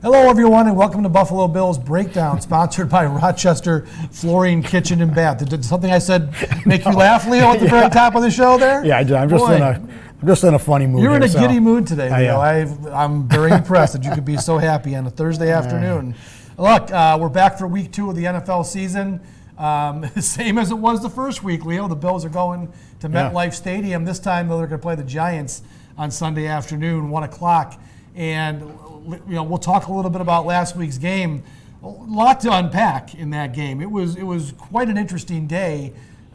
Hello, everyone, and welcome to Buffalo Bills Breakdown, sponsored by Rochester Flooring, Kitchen, and Bath. Did something I said make you laugh, Leo, at the very top of the show there? Yeah, I did. I'm just in a funny mood. You're in a giddy mood today, Leo. am. I'm very impressed that you could be so happy on a Thursday afternoon. Look, we're back for week 2 of the NFL season. Same as it was the first week, Leo. The Bills are going to MetLife Stadium. This time, though, they're going to play the Giants on Sunday afternoon, 1 o'clock. And we'll talk a little bit about last week's game. A lot to unpack in that game. It was quite an interesting day,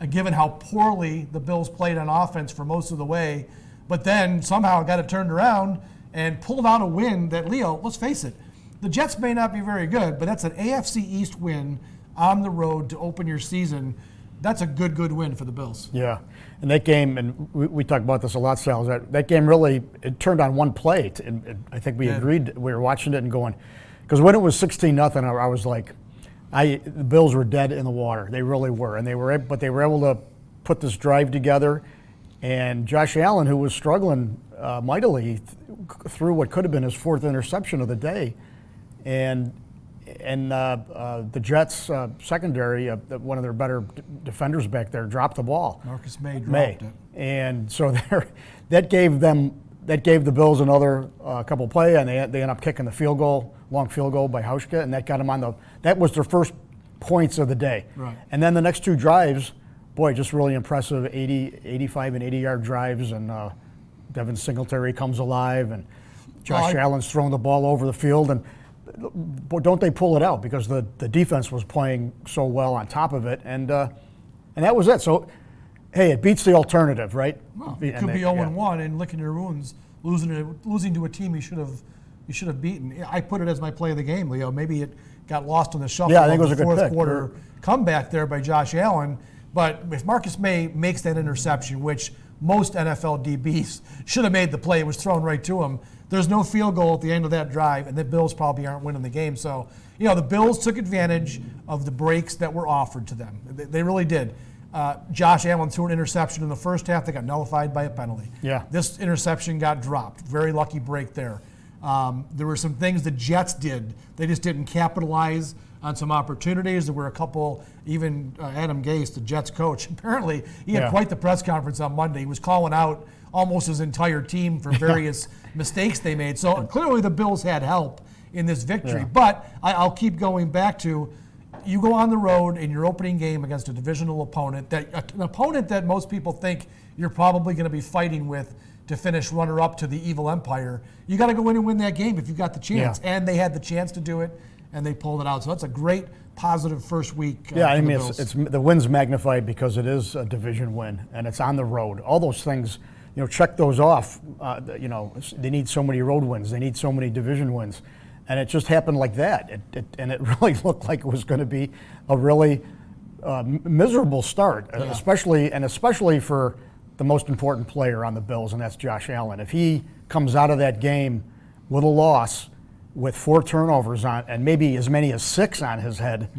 given how poorly the Bills played on offense for most of the way, but then somehow got it turned around and pulled out a win that, Leo, let's face it, the Jets may not be very good, but that's an AFC East win on the road to open your season. That's a good win for the Bills. Yeah, and that game, and we talked about this a lot, Sal, that game really, it turned on one play. And I think we agreed, we were watching it and going, because when it was 16-0, I was like, the Bills were dead in the water. They really were. But they were able to put this drive together. And Josh Allen, who was struggling mightily, threw what could have been his 4th interception of the day. And the Jets' secondary, one of their better defenders back there, dropped the ball. Marcus May dropped it. And so that gave the Bills another couple play, and they ended up kicking the long field goal by Hauschka, and that got them that was their first points of the day. Right. And then the next 2 drives, boy, just really impressive 85 and 80-yard drives, and Devin Singletary comes alive, and Josh Allen's throwing the ball over the field, and don't they pull it out, because the defense was playing so well on top of it, and that was it. So, hey, it beats the alternative, right? Well, it could be 0-1 and licking your wounds, losing to a team you should have beaten. I put it as my play of the game, Leo. Maybe it got lost in the shuffle. Yeah, I think it was a good fourth pick. Quarter comeback there by Josh Allen. But if Marcus May makes that interception, which most NFL DBs should have made the play, it was thrown right to him. There's no field goal at the end of that drive, and the Bills probably aren't winning the game. So, the Bills took advantage of the breaks that were offered to them. They really did. Josh Allen threw an interception in the first half that got nullified by a penalty. Yeah. This interception got dropped. Very lucky break there. There were some things the Jets did. They just didn't capitalize on some opportunities. There were a couple, even Adam Gase, the Jets coach, apparently he had quite the press conference on Monday. He was calling out almost his entire team for various mistakes they made. So clearly the Bills had help in this victory. Yeah. But I'll keep going back to, you go on the road in your opening game against a divisional opponent, an opponent that most people think you're probably going to be fighting with to finish runner-up to the evil empire. You got to go in and win that game if you've got the chance. Yeah. And they had the chance to do it, and they pulled it out. So that's a great positive first week. I mean, it's the win's magnified because it is a division win, and it's on the road. All those things, check those off. They need so many road wins. They need so many division wins. And it just happened like that. And it really looked like it was going to be a really miserable start, especially for the most important player on the Bills, and that's Josh Allen. If he comes out of that game with a loss, with 4 turnovers on, and maybe as many as 6 on his head,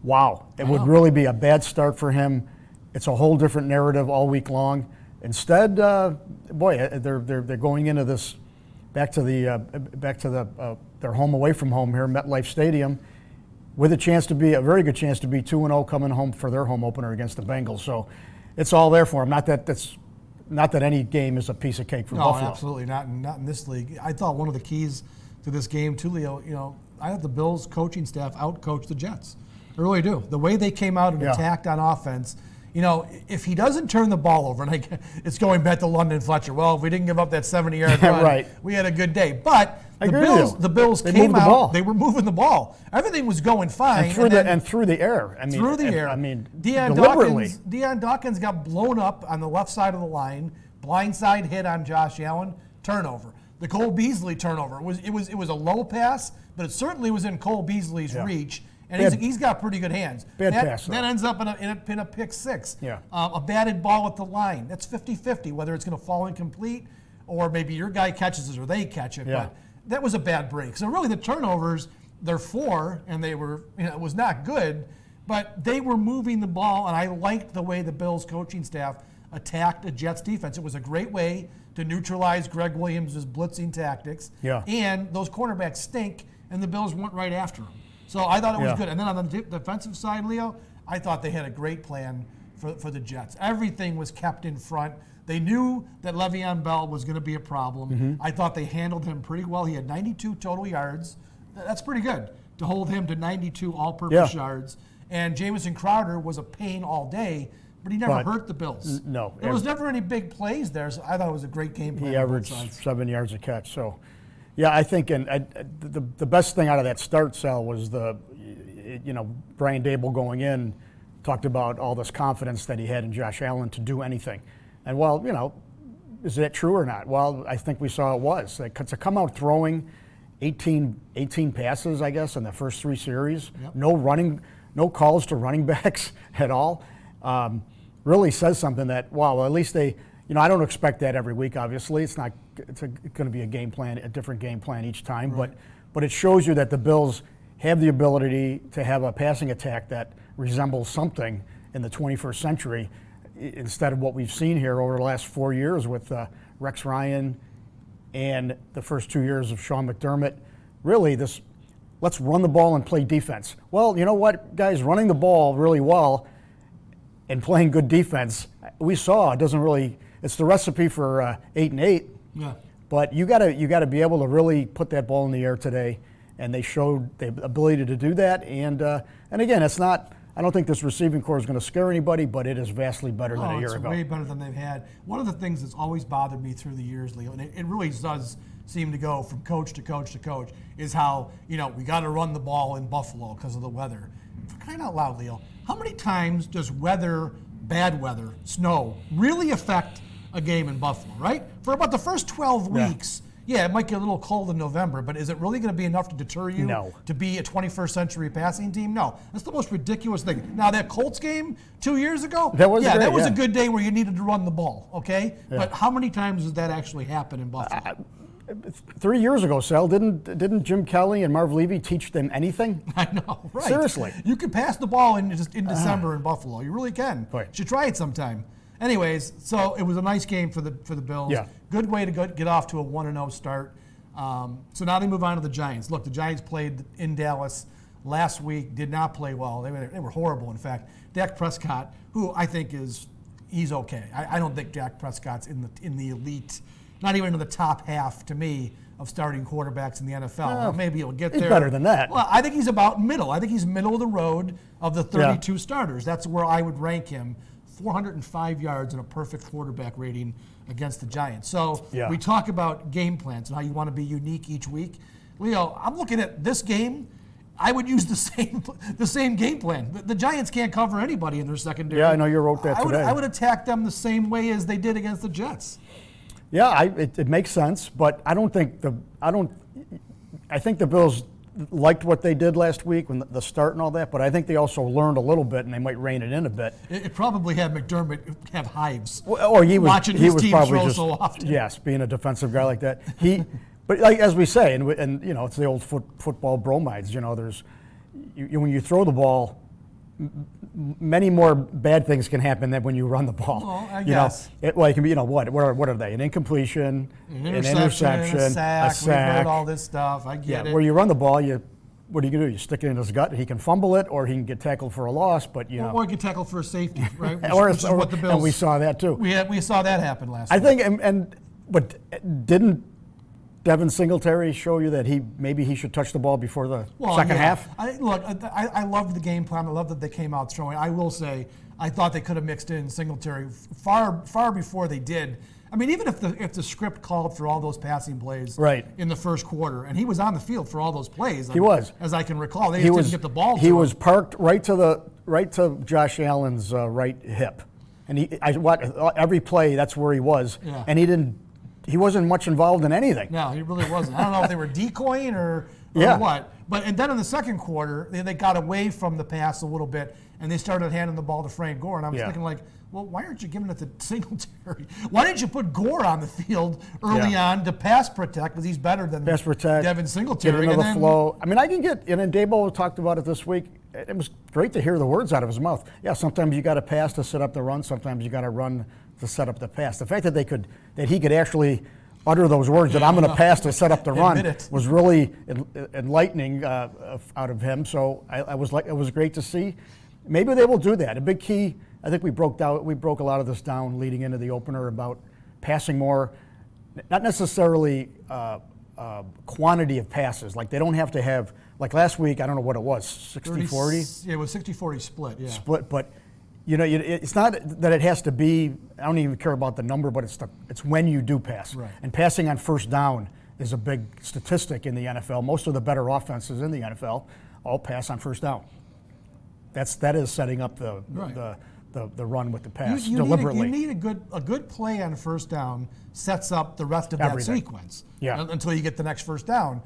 wow, it would really be a bad start for him. It's a whole different narrative all week long. Instead, they're going into this back to their home away from home here, MetLife Stadium, with a very good chance to be 2-0 coming home for their home opener against the Bengals. So it's all there for them. Not that any game is a piece of cake for Buffalo. No, absolutely not in this league. I thought one of the keys to this game too, Leo, I thought the Bills coaching staff outcoached the Jets. I really do. The way they came out and attacked on offense, if he doesn't turn the ball over, and it's going back to London Fletcher, well, if we didn't give up that 70-yard run, we had a good day. But the Bills came out, they were moving the ball. Everything was going fine. And through the air. Deliberately. Deion Dawkins got blown up on the left side of the line, blindside hit on Josh Allen, turnover. The Cole Beasley turnover, it was a low pass, but it certainly was in Cole Beasley's reach. And he's got pretty good hands. Pass. That ends up in a pick 6. Yeah. A batted ball at the line. That's 50-50, whether it's going to fall incomplete or maybe your guy catches it or they catch it. Yeah. But that was a bad break. So really the turnovers, they're 4, and they were, it was not good, but they were moving the ball, and I liked the way the Bills coaching staff attacked a Jets defense. It was a great way to neutralize Greg Williams' blitzing tactics. Yeah. And those cornerbacks stink. and the Bills went right after him. So I thought it was Yeah. good. And then on the defensive side, Leo, I thought they had a great plan for the Jets. Everything was kept in front. They knew that Le'Veon Bell was going to be a problem. I thought they handled him pretty well. He had 92 total yards. That's pretty good to hold him to 92 all-purpose yards. And Jamison Crowder was a pain all day, but he never hurt the Bills. No. There was never any big plays there, so I thought it was a great game plan. He averaged 7 yards a catch. So, yeah, I think the best thing out of that start, Sal, was Brian Dable going in talked about all this confidence that he had in Josh Allen to do anything. And is that true or not? Well, I think we saw it was. To come out throwing 18 passes, I guess, in the first 3 series, no calls to running backs at all, really says something that, at least they, I don't expect that every week, obviously. It's going to be a different game plan each time, right. but it shows you that the Bills have the ability to have a passing attack that resembles something in the 21st century instead of what we've seen here over the last 4 years with Rex Ryan and the first 2 years of Sean McDermott. Really, let's run the ball and play defense. Well, you know what, guys, running the ball really well and playing good defense, we saw it doesn't really. It's the recipe for 8-8. Yeah. But you got to be able to really put that ball in the air today, and they showed the ability to do that. And again, it's not. I don't think this receiving core is going to scare anybody, but it is vastly better than a year ago. It's way better than they've had. One of the things that's always bothered me through the years, Leo, and it really does seem to go from coach to coach to coach, is how, we got to run the ball in Buffalo because of the weather. For crying out loud, Leo, how many times does bad weather, snow, really affect a game in Buffalo, right? For about the first 12 weeks, it might get a little cold in November, but is it really going to be enough to deter you to be a 21st century passing team? No. That's the most ridiculous thing. Now, that Colts game 2 years ago, that was a good day where you needed to run the ball, okay? Yeah. But how many times does that actually happen in Buffalo? 3 years ago, Sal, didn't Jim Kelly and Marv Levy teach them anything? I know, right? Seriously. You can pass the ball in December in Buffalo. You really can. Right. You should try it sometime. Anyways, so it was a nice game for the Bills. Yeah. Good way to get off to a 1-0 start. So now they move on to the Giants. Look, the Giants played in Dallas last week, did not play well. They were horrible, in fact. Dak Prescott, who I think he's okay. I don't think Dak Prescott's in the elite, not even in the top half, to me, of starting quarterbacks in the NFL. Well, maybe he'll get there. He's better than that. Well, I think he's about middle. I think he's middle of the road of the 32 starters. That's where I would rank him. 405 yards and a perfect quarterback rating against the Giants. So we talk about game plans and how you want to be unique each week. Leo, I'm looking at this game. I would use the same game plan. The Giants can't cover anybody in their secondary. Yeah, I know you wrote that today. I would attack them the same way as they did against the Jets. Yeah, it makes sense, but I think the Bills liked what they did last week when the start and all that, but I think they also learned a little bit and they might rein it in a bit. It probably had McDermott have hives. Or he was watching his team throw so often. Yes, being a defensive guy like that. But like, as we say, and it's the old football bromides. There's when you throw the ball, many more bad things can happen than when you run the ball. Well, I guess. It can be, what are they? An incompletion, an interception, a sack. We've heard all this stuff. I get it. Where you run the ball, what are you going to do? You stick it in his gut. He can fumble it, or he can get tackled for a loss. But or he can tackle for a safety, right? Which is what the Bills. And we saw that too. We saw that happen last week. I think, but didn't Devin Singletary show you that maybe he should touch the ball before the second half? I loved the game plan. I love that they came out throwing. I will say, I thought they could have mixed in Singletary far before they did. I mean, even if the script called for all those passing plays in the first quarter, and he was on the field for all those plays. He was, as I can recall. They didn't get the ball. He was parked right to Josh Allen's right hip, and every play that's where he was, and he wasn't much involved in anything. No, he really wasn't. I don't know if they were decoying or what. And then in the second quarter, they got away from the pass a little bit, and they started handing the ball to Frank Gore. And I was thinking, well, why aren't you giving it to Singletary? Why didn't you put Gore on the field early on to pass protect, because he's better than Devin Singletary? Get another flow. I mean, and then Dabo talked about it this week. It was great to hear the words out of his mouth. Yeah, sometimes you got to pass to set up the run. Sometimes you got to run to set up the pass. The fact that he could actually utter those words that I'm going to pass to set up the run Admit it. was really enlightening out of him. So I was like, it was great to see. Maybe they will do that. A big key. I think we broke a lot of this down leading into the opener about passing more, not necessarily quantity of passes. Like they don't have to have, like last week, I don't know what it was, 60-40? Yeah, it was 60-40 split, yeah. Split, but it's not that it has to be, I don't even care about the number, but it's when you do pass. Right. And passing on first down is a big statistic in the NFL. Most of the better offenses in the NFL all pass on first down. That is setting up the run with the pass deliberately. You need a good play on first down sets up the rest of Everything. that sequence. Yeah. Until you get the next first down.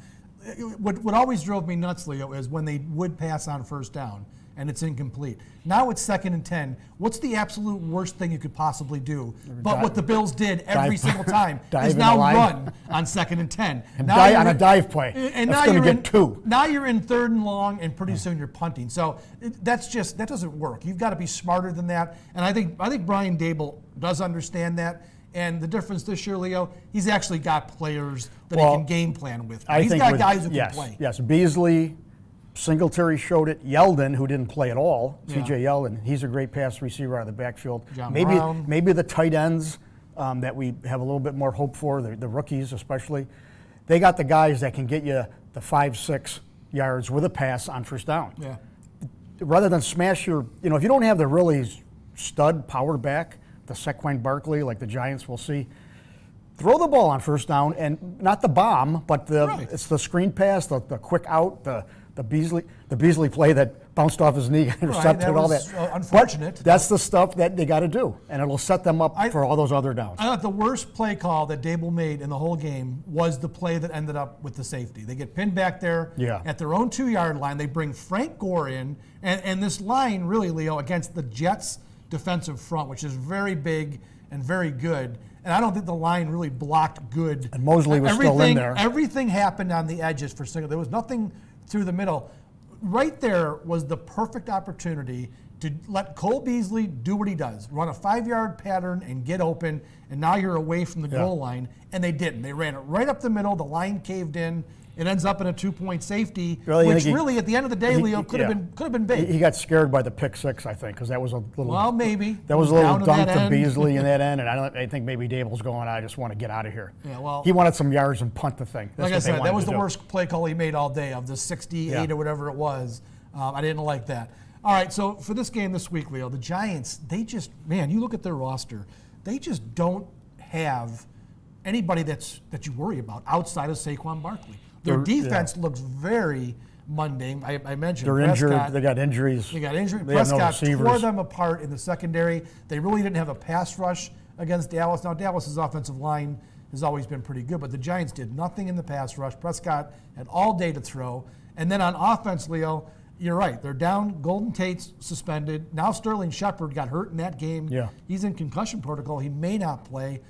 What always drove me nuts, Leo, is when they would pass on first down and it's incomplete. Now it's 2nd and 10. What's the absolute worst thing you could possibly do? But what the Bills did every single time is now run on 2nd and 10. And on a dive play. And that's now going to you're get 2. Now you're in 3rd and long, and pretty soon you're punting. So that doesn't work. You've got to be smarter than that. And I think Brian Daboll does understand that. And the difference this year, Leo, he's actually got players that he can game plan with. He's got guys who can play. Yes, Beasley, Singletary showed it. Yeldon, who didn't play at all, C.J. Yeldon, he's a great pass receiver out of the backfield. Maybe the tight ends that we have a little bit more hope for, the rookies especially, they got the guys that can get you the 5-6 yards with a pass on first down. Yeah. Rather than smash if you don't have the really stud power back, the Saquon Barkley, like the Giants will see, throw the ball on first down, and not the bomb, but it's the screen pass, the quick out, the Beasley play that bounced off his knee, intercepted, all that. Unfortunate. But that's the stuff that they got to do, and it'll set them up for all those other downs. I thought the worst play call that Daboll made in the whole game was the play that ended up with the safety. They get pinned back there at their own 2-yard line. They bring Frank Gore in, and this line really, Leo, against the Jets' defensive front, which is very big and very good. And I don't think the line really blocked good. And Mosley was still in there. Everything happened on the edges for Singletary. There was nothing through the middle. Right there was the perfect opportunity to let Cole Beasley do what he does, run a 5-yard pattern and get open, and now you're away from the goal line. And they didn't. They ran it right up the middle. The line caved in. It ends up in a 2-point safety, which really, at the end of the day, Leo, could have been big. He got scared by the pick six, I think, because that was a little. Well, maybe that was a little dunk to Beasley in that end, and I think maybe Daboll's going, I just want to get out of here. Yeah, well, he wanted some yards and punt the thing. Like I said, that was the worst play call he made all day of the 68 or whatever it was. I didn't like that. All right, so for this game this week, Leo, the Giants, you look at their roster, they just don't have anybody that you worry about outside of Saquon Barkley. Their defense looks very mundane. I mentioned they're Prescott, injured. They got injuries. Prescott tore them apart in the secondary. They really didn't have a pass rush against Dallas. Now, Dallas's offensive line has always been pretty good, but the Giants did nothing in the pass rush. Prescott had all day to throw. And then on offense, Leo, you're right. They're down. Golden Tate's suspended. Now Sterling Shepard got hurt in that game. Yeah. He's in concussion protocol. He may not play.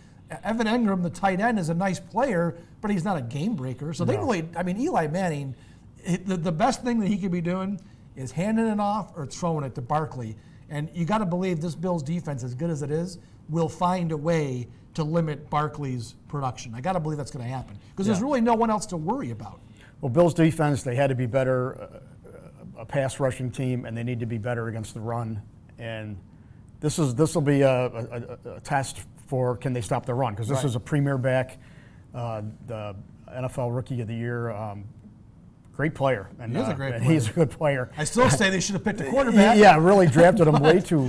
Evan Engram, the tight end, is a nice player, but he's not a game breaker. So they really, Eli Manning, the best thing that he could be doing is handing it off or throwing it to Barkley. And you got to believe this Bills defense, as good as it is, will find a way to limit Barkley's production. I got to believe that's going to happen because there's really no one else to worry about. Well, Bills defense, they had to be better, a pass rushing team, and they need to be better against the run. And this will be a test for can they stop the run, because this is a premier back, the NFL Rookie of the Year, great player. And, he is a great player. He's a good player. I still say they should have picked a quarterback. Yeah, really drafted him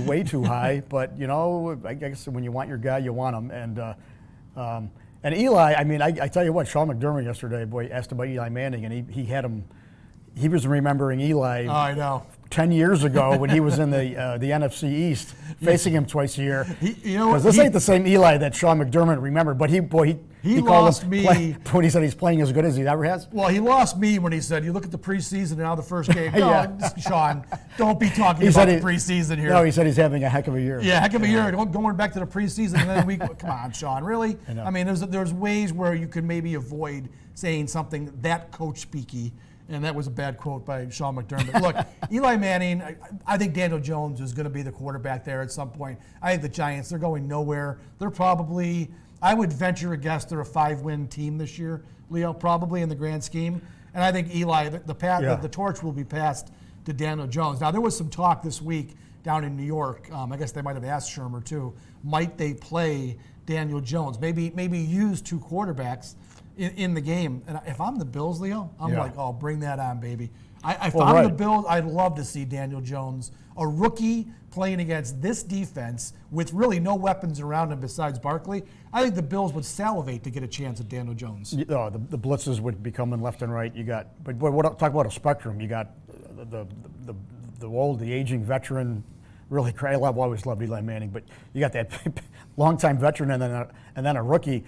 way too high. But I guess when you want your guy, you want him. And Eli, I tell you what, Sean McDermott yesterday, asked about Eli Manning, and he had him. He was remembering Eli. Oh, I know. 10 years ago when he was in the NFC East, facing him twice a year. Because this ain't the same Eli that Sean McDermott remembered, but he lost me when he said he's playing as good as he ever has. Well, he lost me when he said, you look at the preseason and now the first game. No, Sean, don't be talking about the preseason here. No, he said he's having a heck of a year. Yeah, heck of a year. Going back to the preseason and then come on, Sean, really? There's ways where you could maybe avoid saying something that coach speaky. And that was a bad quote by Sean McDermott. Look, Eli Manning, I think Daniel Jones is going to be the quarterback there at some point. I think the Giants, they're going nowhere. They're probably, I would venture a guess they're a 5-win team this year, Leo, probably in the grand scheme. And I think Eli, the torch will be passed to Daniel Jones. Now, there was some talk this week down in New York. I guess they might have asked Shermer too. Might they play Daniel Jones? Maybe use 2 quarterbacks in the game. And if I'm the Bills, Leo, I'm like, oh, bring that on, baby. If I'm the Bills, I'd love to see Daniel Jones, a rookie playing against this defense with really no weapons around him besides Barkley. I think the Bills would salivate to get a chance at Daniel Jones. The blitzes would be coming left and right. You got, but talk about a spectrum. You got the aging veteran. Really, I always loved Eli Manning, but you got that longtime veteran and then a rookie.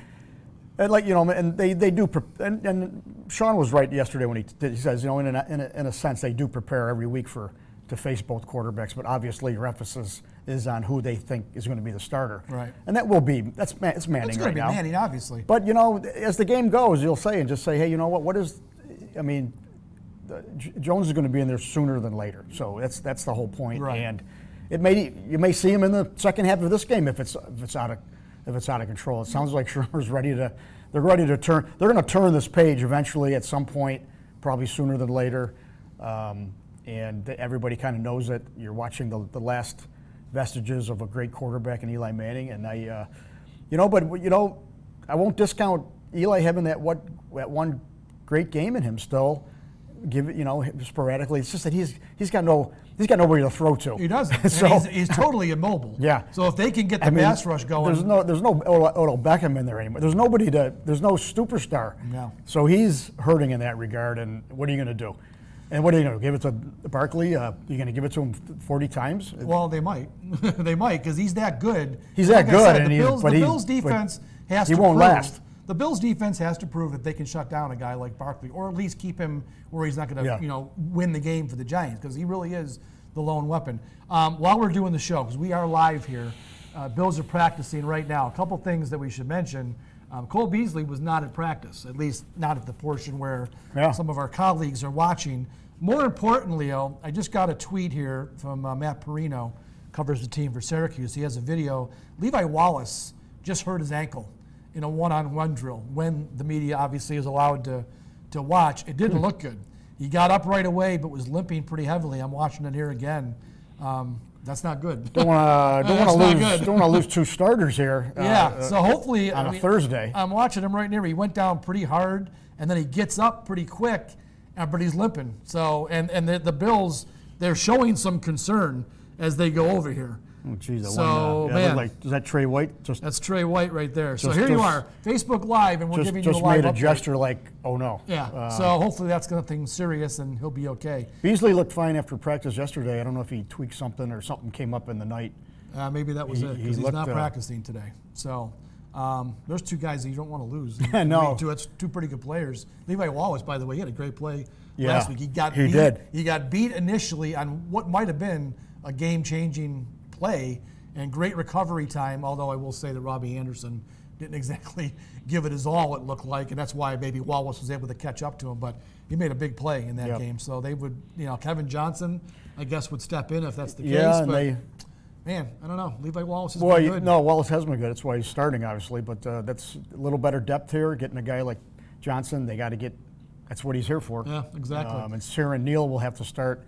And and they do. And Sean was right yesterday when he says, in a sense, they do prepare every week to face both quarterbacks. But obviously, your emphasis is on who they think is going to be the starter. Right. And that will be it's Manning right now. It's going to be Manning, obviously. But as the game goes, you'll say hey, you know what? What is? I mean, Jones is going to be in there sooner than later. So that's the whole point. Right. And you may see him in the second half of this game if it's out of control. It sounds like Shermer's they're ready to turn. They're going to turn this page eventually at some point, probably sooner than later. And everybody kind of knows it. You're watching the last vestiges of a great quarterback in Eli Manning, and I won't discount Eli having that one great game in him still. Give it, sporadically. It's just that he's got nobody to throw to. He doesn't. So, and he's totally immobile. Yeah. So if they can get the pass rush going, there's no Odell Beckham in there anymore. There's no superstar. No. So he's hurting in that regard. And what are you going to do? And what are you going to give it to Barkley? You're going to give it to him 40 times? Well, they might. They might because he's that good. He's that good. Said, the Bills defense has to he won't last. The Bills defense has to prove that they can shut down a guy like Barkley, or at least keep him where he's not going to, win the game for the Giants, because he really is the lone weapon. While we're doing the show, because we are live here, Bills are practicing right now. A couple things that we should mention. Cole Beasley was not at practice, at least not at the portion where some of our colleagues are watching. More importantly, I just got a tweet here from Matt Perino, covers the team for Syracuse. He has a video. Levi Wallace just hurt his ankle in a one-on-one drill when the media obviously is allowed to watch. It didn't look good. He got up right away but was limping pretty heavily. I'm watching it here again. That's not good. Don't want to lose 2 starters here. So hopefully on a Thursday. I'm watching him right near me. He went down pretty hard and then he gets up pretty quick, but he's limping. So and the Bills, they're showing some concern as they go over here. Oh, geez, man. Is that Trey White? That's Trey White right there. So here you are, Facebook Live, and we're giving you a live update. Just made a update. gesture like, oh no. Yeah, so hopefully that's nothing serious and he'll be okay. Beasley looked fine after practice yesterday. I don't know if he tweaked something or something came up in the night. Maybe that was it, because he's not practicing today. So there's 2 guys that you don't want to lose. No. That's 2 pretty good players. Levi Wallace, by the way, he had a great play last week. He got beat initially on what might have been a game-changing play and great recovery time, although I will say that Robbie Anderson didn't exactly give it his all, it looked like, and that's why maybe Wallace was able to catch up to him, but he made a big play in that game. So they would, Kevin Johnson, I guess, would step in if that's the case. But man, I don't know. Levi Wallace has been good. No, Wallace has been good. That's why he's starting, obviously, but that's a little better depth here. Getting a guy like Johnson, they got to get, that's what he's here for. Yeah, exactly. And Ciaran Neal will have to start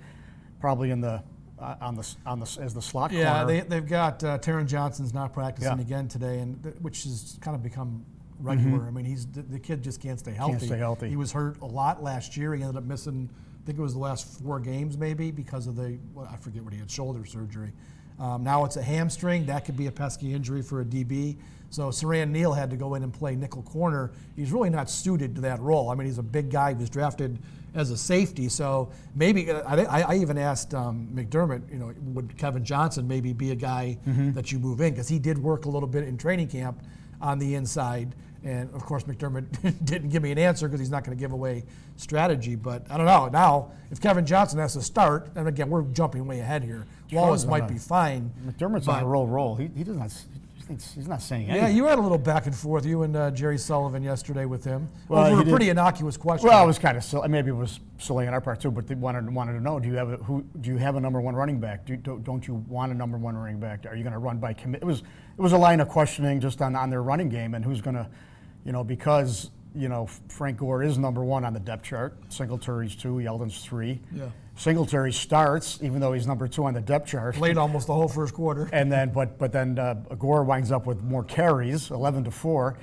probably in the as the slot corner. Yeah, they've got Taron Johnson's not practicing again today, and which has kind of become regular. I mean, the kid just can't stay healthy. He was hurt a lot last year. He ended up missing, I think it was the last 4 games maybe because of I forget what he had, shoulder surgery. Now it's a hamstring. That could be a pesky injury for a DB. So Ciaran Neal had to go in and play nickel corner. He's really not suited to that role. I mean, he's a big guy. He was drafted as a safety. So maybe I even asked McDermott, would Kevin Johnson maybe be a guy that you move in? Because he did work a little bit in training camp on the inside. And, of course, McDermott didn't give me an answer because he's not going to give away strategy. But I don't know. Now, if Kevin Johnson has to start, and again, we're jumping way ahead here. Wallace might be fine. McDermott's on a roll. He's He's not saying anything. Yeah, you had a little back and forth, you and Jerry Sullivan yesterday with him, Well, over he a did- pretty innocuous question. Well, it was kind of silly. Maybe it was silly on our part too, but they wanted to know: do you have a number one running back? Don't you want a number one running back? Are you going to run by commit? It was a line of questioning just on their running game and who's going to, because Frank Gore is number one on the depth chart. Singletary's 2, Yeldon's 3. Yeah. Singletary starts, even though he's number 2 on the depth chart. Played almost the whole first quarter. And then, but then Gore winds up with more carries, 11-4.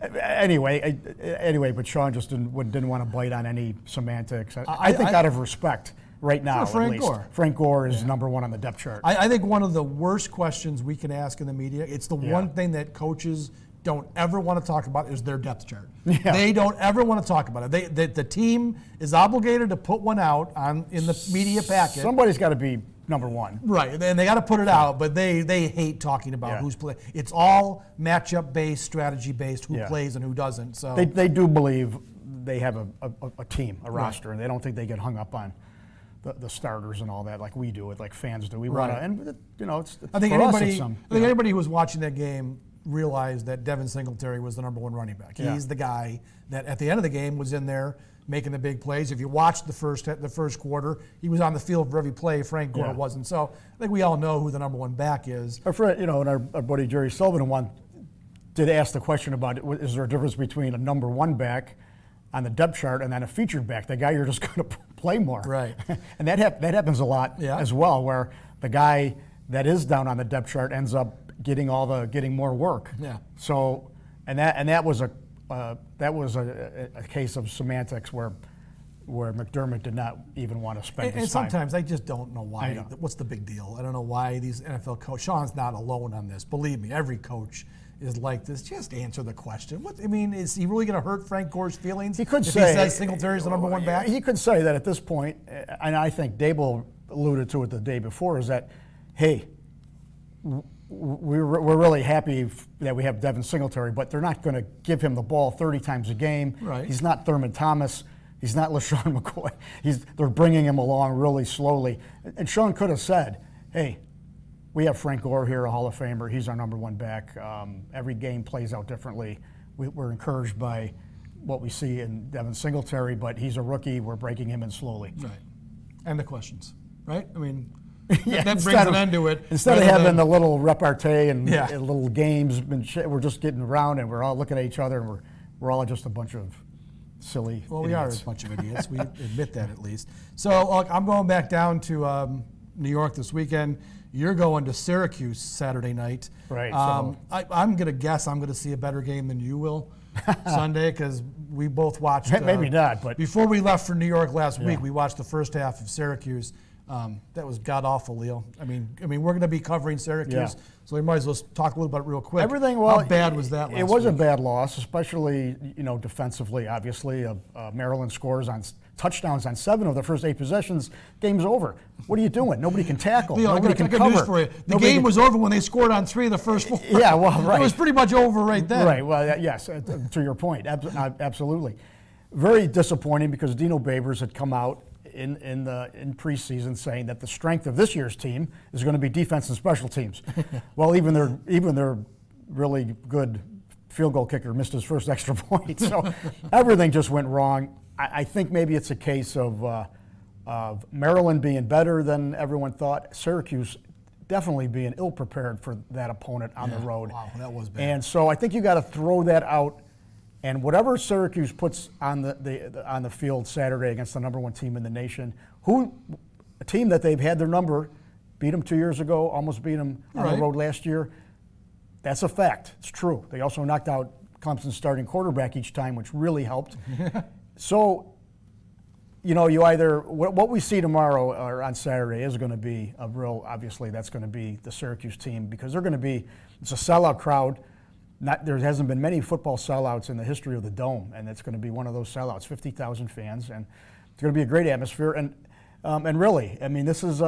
Yeah. Anyway, but Sean just didn't want to bite on any semantics. I think out of respect, right now, For Frank at least, Gore. Frank Gore is number one on the depth chart. I think one of the worst questions we can ask in the media, it's the one thing that coaches don't ever want to talk about, is their depth chart. Yeah. They don't ever want to talk about it. The team is obligated to put one out in the media packet. Somebody's got to be number one. Right, and they got to put it out, but they hate talking about who's playing. It's all matchup based, strategy based, who plays and who doesn't. So They do believe they have a team, a roster, and they don't think they get hung up on the starters and all that like we do, like fans do. We want to, and it's I think for us, anybody, it's anybody who was watching that game realized that Devin Singletary was the number one running back. Yeah. He's the guy that at the end of the game was in there making the big plays. If you watched the first quarter, he was on the field for every play. Frank Gore wasn't. So I think we all know who the number one back is. Our friend, and our buddy Jerry Sullivan did ask the question about, is there a difference between a number one back on the depth chart and then a featured back, the guy you're just going to play more. Right. And that happens a lot as well, where the guy that is down on the depth chart ends up getting more work. Yeah. So, that was a case of semantics where McDermott did not even want to spend his time. And sometimes I just don't know why. What's the big deal? I don't know why these NFL coaches. Sean's not alone on this. Believe me, every coach is like this. Just answer the question. Is he really going to hurt Frank Gore's feelings? He could if say he says Singletary's the number one back. He could say that at this point, and I think Dable alluded to it the day before, is that, hey, we're really happy that we have Devin Singletary, but they're not going to give him the ball 30 times a game. Right. He's not Thurman Thomas. He's not LaShawn McCoy. They're bringing him along really slowly. And Sean could have said, hey, we have Frank Gore here, a Hall of Famer. He's our number one back. Every game plays out differently. We're encouraged by what we see in Devin Singletary, but he's a rookie. We're breaking him in slowly. Right. And the questions, right? Yeah, that brings an end to it. Instead of having the little repartee and Yeah. little games, we're just getting around and we're all looking at each other and we're all just a bunch of silly Well, we are idiots. a bunch of idiots. We admit that at least. So look, I'm going back down to New York this weekend. You're going to Syracuse Saturday night. Right, I'm going to guess I'm going to see a better game than you will Sunday, because we both watched. Maybe not, but before we left for New York last week, we watched the first half of Syracuse. That was god awful, Leo. I mean, we're going to be covering Syracuse, so we might as well talk a little about it real quick. How bad was that last It was week? a bad loss, especially defensively. Obviously, Maryland scores on touchdowns on 7 of the first 8 possessions. Game's over. What are you doing? Nobody can tackle. Leo, Nobody I can got cover. news for you. The game was over when they scored on 3 of the first 4. Yeah, well, right. It was pretty much over right then. Right. Well, yes. To your point, absolutely. Very disappointing because Dino Babers had come out in preseason saying that the strength of this year's team is going to be defense and special teams. Well, even their really good field goal kicker missed his first extra point. So everything just went wrong. I think maybe it's a case of Maryland being better than everyone thought. Syracuse definitely being ill-prepared for that opponent on the road. Wow, that was bad. And so I think you got to throw that out. And whatever Syracuse puts on the field Saturday against the number one team in the nation, a team that they've had their number, beat them 2 years ago, almost beat them on the road last year. That's a fact. It's true. They also knocked out Clemson's starting quarterback each time, which really helped. So, you either what we see tomorrow or on Saturday is going to be a real. Obviously, that's going to be the Syracuse team because they're going to be. It's a sellout crowd. There hasn't been many football sellouts in the history of the Dome, and it's going to be one of those sellouts, 50,000 fans, and it's going to be a great atmosphere. And really, this is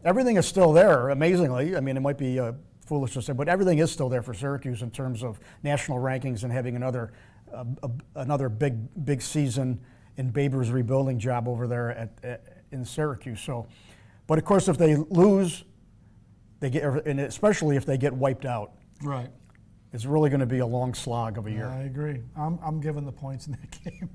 everything is still there. Amazingly, it might be foolish to say, but everything is still there for Syracuse in terms of national rankings and having another big season in Babers' rebuilding job over there in Syracuse. So, but of course, if they lose, they get, and especially if they get wiped out. Right. It's really going to be a long slog of a year. I agree. I'm giving the points in that game.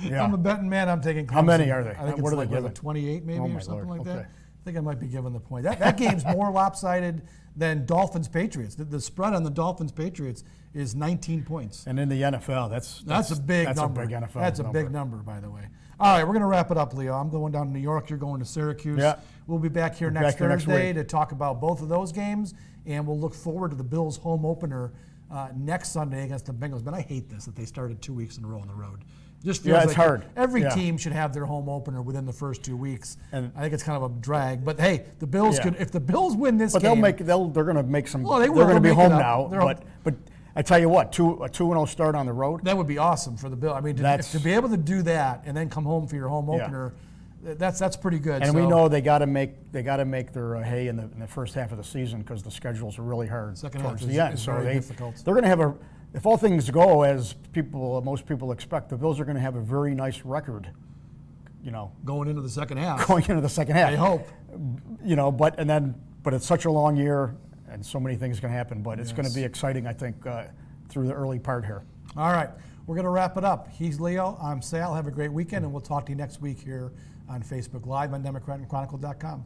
Yeah. I'm a betting man. I'm taking Clemson. How many are they? I think What it's are they like giving? 28 maybe Oh, my or something Lord. like that. Okay. I think I might be giving the point. That game's more lopsided than Dolphins-Patriots. The spread on the Dolphins-Patriots is 19 points. And in the NFL, that's That's a big number. a big NFL That's a big number, by the way. All right, we're going to wrap it up, Leo. I'm going down to New York. You're going to Syracuse. Yeah. We'll be back here We're next back here next Thursday week. to talk about both of those games, and we'll look forward to the Bills' home opener next Sunday against the Bengals. But I hate this that they started 2 weeks in a row on the road. Just feels Yeah, it's like hard. every Yeah. team should have their home opener within the first 2 weeks. And- I think it's kind of a drag. But hey, the Bills Yeah. could, if the Bills win this But game, they're going to make some. Well, they will. They're going to They'll be make it home up. now. They're- But I tell you what, a 2-0 start on the road. that would be awesome for the Bills. I mean, to be able to do that and then come home for your home Yeah. opener, that's pretty good. And So, we know they got to make their hay in the first half of the season because the schedules are really hard Second half towards is- the end. is So very difficult. they're going to have if all things go as most people expect, the Bills are going to have a very nice record. going into the second half. Going into the second half. I hope. But it's such a long year and so many things can happen. But it's going Yes. to be exciting, I think, through the early part here. All right, we're going to wrap it up. He's Leo. I'm Sal. Have a great weekend, and we'll talk to you next week here on Facebook Live on DemocraticChronicle.com.